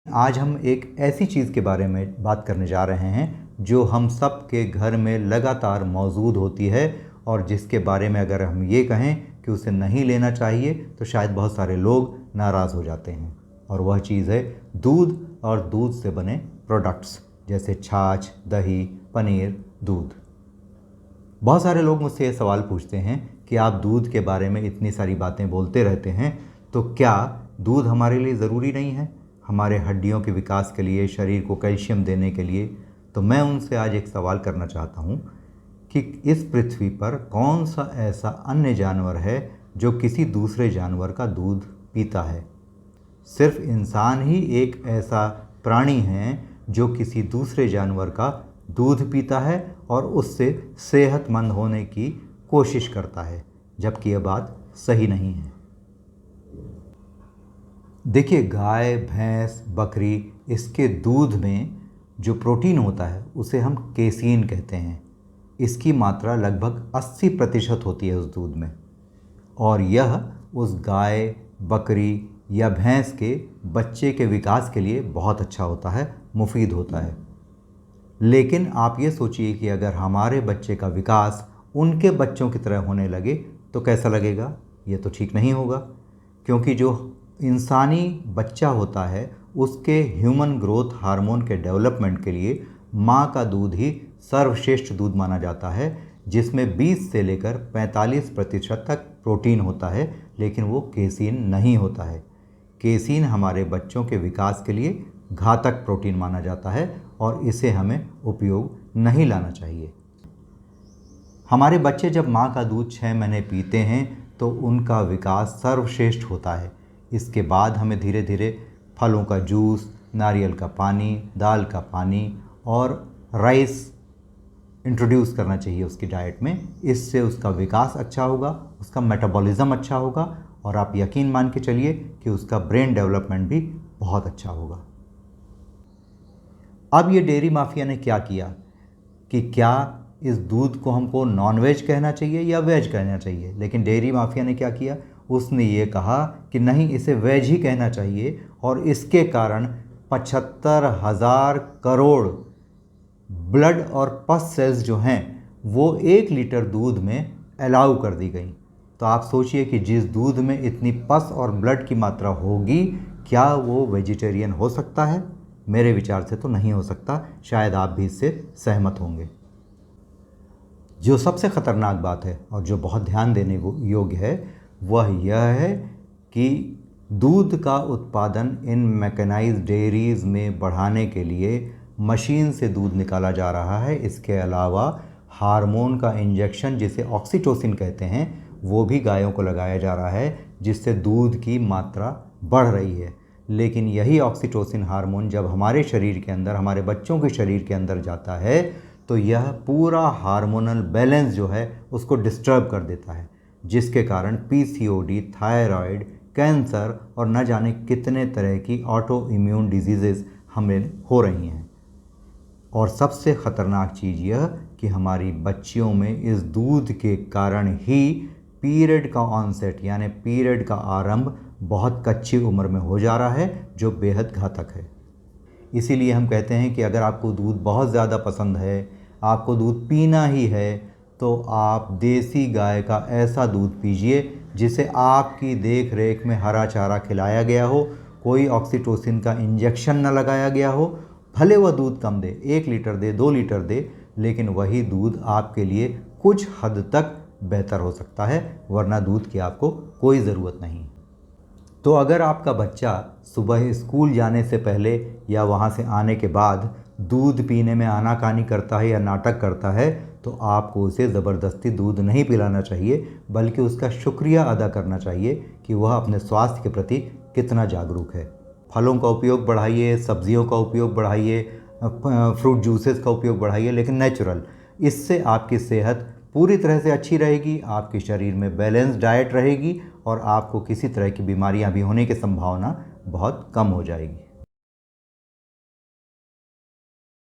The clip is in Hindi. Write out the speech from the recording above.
आज हम एक ऐसी चीज़ के बारे में बात करने जा रहे हैं जो हम सब के घर में लगातार मौजूद होती है और जिसके बारे में अगर हम ये कहें कि उसे नहीं लेना चाहिए तो शायद बहुत सारे लोग नाराज़ हो जाते हैं। और वह चीज़ है दूध और दूध से बने प्रोडक्ट्स जैसे छाछ, दही, पनीर, दूध। बहुत सारे लोग मुझसे ये सवाल पूछते हैं कि आप दूध के बारे में इतनी सारी बातें बोलते रहते हैं, तो क्या दूध हमारे लिए ज़रूरी नहीं है, हमारे हड्डियों के विकास के लिए, शरीर को कैल्शियम देने के लिए? तो मैं उनसे आज एक सवाल करना चाहता हूँ कि इस पृथ्वी पर कौन सा ऐसा अन्य जानवर है जो किसी दूसरे जानवर का दूध पीता है? सिर्फ इंसान ही एक ऐसा प्राणी है जो किसी दूसरे जानवर का दूध पीता है और उससे सेहतमंद होने की कोशिश करता है, जबकि यह बात सही नहीं है। देखिए, गाय, भैंस, बकरी, इसके दूध में जो प्रोटीन होता है उसे हम केसीन कहते हैं। इसकी मात्रा लगभग 80% होती है उस दूध में और यह उस गाय, बकरी या भैंस के बच्चे के विकास के लिए बहुत अच्छा होता है, मुफीद होता है। लेकिन आप ये सोचिए कि अगर हमारे बच्चे का विकास उनके बच्चों की तरह होने लगे तो कैसा लगेगा? ये तो ठीक नहीं होगा, क्योंकि जो इंसानी बच्चा होता है उसके ह्यूमन ग्रोथ हार्मोन के डेवलपमेंट के लिए माँ का दूध ही सर्वश्रेष्ठ दूध माना जाता है, जिसमें 20 से लेकर 45% तक प्रोटीन होता है, लेकिन वो केसीन नहीं होता है। केसीन हमारे बच्चों के विकास के लिए घातक प्रोटीन माना जाता है और इसे हमें उपयोग नहीं लाना चाहिए। हमारे बच्चे जब माँ का दूध 6 महीने पीते हैं तो उनका विकास सर्वश्रेष्ठ होता है। इसके बाद हमें धीरे धीरे फलों का जूस, नारियल का पानी, दाल का पानी और राइस इंट्रोड्यूस करना चाहिए उसकी डाइट में। इससे उसका विकास अच्छा होगा, उसका मेटाबॉलिज्म अच्छा होगा और आप यकीन मान के चलिए कि उसका ब्रेन डेवलपमेंट भी बहुत अच्छा होगा। अब ये डेयरी माफिया ने क्या किया कि क्या इस दूध को हमको नॉनवेज कहना चाहिए या वेज कहना चाहिए? लेकिन डेयरी माफिया ने क्या किया, उसने ये कहा कि नहीं, इसे वेज ही कहना चाहिए और इसके कारण 75,000 करोड़ ब्लड और पस सेल्स जो हैं वो 1 लीटर दूध में अलाउ कर दी गई। तो आप सोचिए कि जिस दूध में इतनी पस और ब्लड की मात्रा होगी, क्या वो वेजिटेरियन हो सकता है? मेरे विचार से तो नहीं हो सकता। शायद आप भी इससे सहमत होंगे। जो सबसे ख़तरनाक बात है और जो बहुत ध्यान देने योग्य है वह यह है कि दूध का उत्पादन इन मैकेनाइज्ड डेयरीज़ में बढ़ाने के लिए मशीन से दूध निकाला जा रहा है। इसके अलावा हार्मोन का इंजेक्शन, जिसे ऑक्सीटोसिन कहते हैं, वो भी गायों को लगाया जा रहा है, जिससे दूध की मात्रा बढ़ रही है। लेकिन यही ऑक्सीटोसिन हार्मोन जब हमारे शरीर के अंदर, हमारे बच्चों के शरीर के अंदर जाता है तो यह पूरा हार्मोनल बैलेंस जो है उसको डिस्टर्ब कर देता है, जिसके कारण पीसीओडी, थायराइड, कैंसर और न जाने कितने तरह की ऑटो इम्यून डिजीज़ेस हमें हो रही हैं। और सबसे ख़तरनाक चीज़ यह कि हमारी बच्चियों में इस दूध के कारण ही पीरियड का ऑनसेट यानी पीरियड का आरंभ बहुत कच्ची उम्र में हो जा रहा है, जो बेहद घातक है। इसीलिए हम कहते हैं कि अगर आपको दूध बहुत ज़्यादा पसंद है, आपको दूध पीना ही है, तो आप देसी गाय का ऐसा दूध पीजिए जिसे आपकी देख रेख में हरा चारा खिलाया गया हो, कोई ऑक्सीटोसिन का इंजेक्शन न लगाया गया हो। भले वह दूध कम दे, 1 लीटर दे, 2 लीटर दे, लेकिन वही दूध आपके लिए कुछ हद तक बेहतर हो सकता है, वरना दूध की आपको कोई ज़रूरत नहीं। तो अगर आपका बच्चा सुबह स्कूल जाने से पहले या वहाँ से आने के बाद दूध पीने में आनाकानी करता है या नाटक करता है, तो आपको उसे ज़बरदस्ती दूध नहीं पिलाना चाहिए, बल्कि उसका शुक्रिया अदा करना चाहिए कि वह अपने स्वास्थ्य के प्रति कितना जागरूक है। फलों का उपयोग बढ़ाइए, सब्जियों का उपयोग बढ़ाइए, फ्रूट जूसेस का उपयोग बढ़ाइए, लेकिन नेचुरल। इससे आपकी सेहत पूरी तरह से अच्छी रहेगी, आपके शरीर में बैलेंस डाइट रहेगी और आपको किसी तरह की बीमारियां भी होने की संभावना बहुत कम हो जाएगी।